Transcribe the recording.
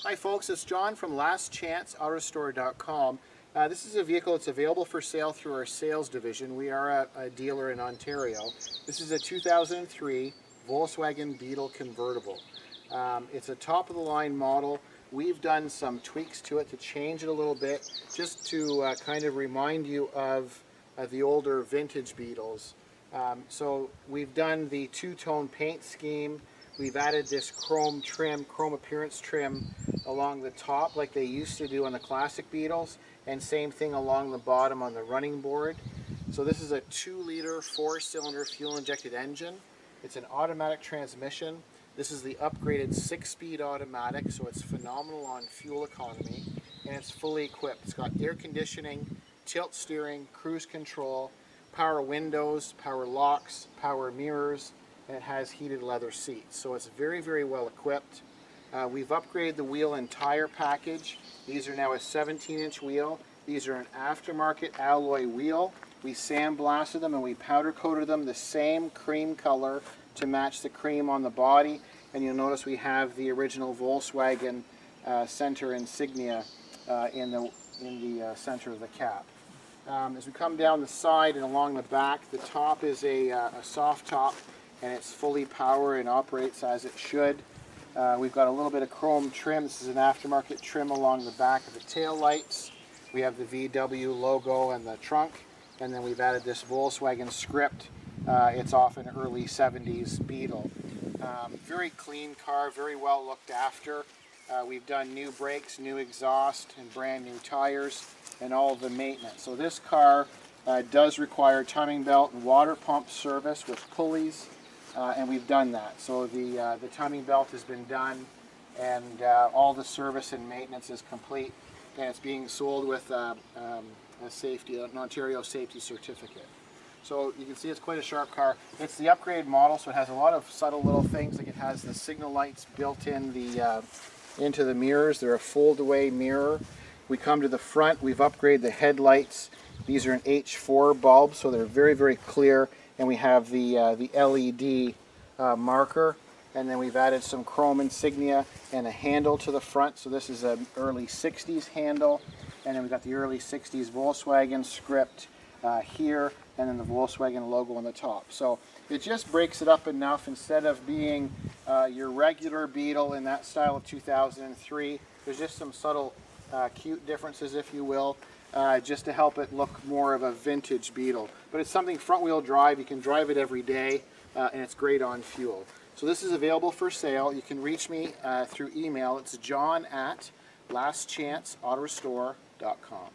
Hi folks, it's John from lastchanceautorestore.com. This is a vehicle that's available for sale through our sales division. We are a dealer in Ontario. This is a 2003 Volkswagen Beetle Convertible. It's a top-of-the-line model. We've done some tweaks to it to change it a little bit, just to kind of remind you of the older vintage Beetles. So we've done the two-tone paint scheme. We've added this chrome appearance trim along the top like they used to do on the classic Beetles, and same thing along the bottom on the running board. So this is a 2-liter 4-cylinder fuel-injected engine. It's an automatic transmission. This is the upgraded 6-speed automatic, so it's phenomenal on fuel economy, and it's fully equipped. It's got air conditioning, tilt steering, cruise control, power windows, power locks, power mirrors, and it has heated leather seats. So it's very, very well equipped. We've upgraded the wheel and tire package. These are now a 17-inch wheel. These are an aftermarket alloy wheel. We sandblasted them and we powder coated them the same cream color to match the cream on the body. And you'll notice we have the original Volkswagen center insignia in the center of the cap. As we come down the side and along the back, the top is a soft top, and it's fully power and operates as it should. We've got a little bit of chrome trim. This is an aftermarket trim along the back of the tail lights. We have the VW logo and the trunk, and then we've added this Volkswagen script. It's off an early 70s Beetle. Very clean car, very well looked after. We've done new brakes, new exhaust, and brand new tires, and all of the maintenance. So this car does require timing belt and water pump service with pulleys. And we've done that. So the timing belt has been done, and all the service and maintenance is complete, and it's being sold with an Ontario safety certificate. So you can see it's quite a sharp car. It's the upgraded model, so it has a lot of subtle little things, like it has the signal lights built in into the mirrors. They're a fold-away mirror. We come to the front, we've upgraded the headlights. These are an H4 bulb, so they're very, very clear. And we have the LED marker, and then we've added some chrome insignia and a handle to the front. So this is an early 60s handle, and then we've got the early 60s Volkswagen script here, and then the Volkswagen logo on the top. So it just breaks it up enough. Instead of being your regular Beetle in that style of 2003, there's just some subtle cute differences, if you will. Just to help it look more of a vintage Beetle. But it's something front-wheel drive. You can drive it every day, and it's great on fuel. So this is available for sale. You can reach me through email. It's john@lastchanceautorestore.com.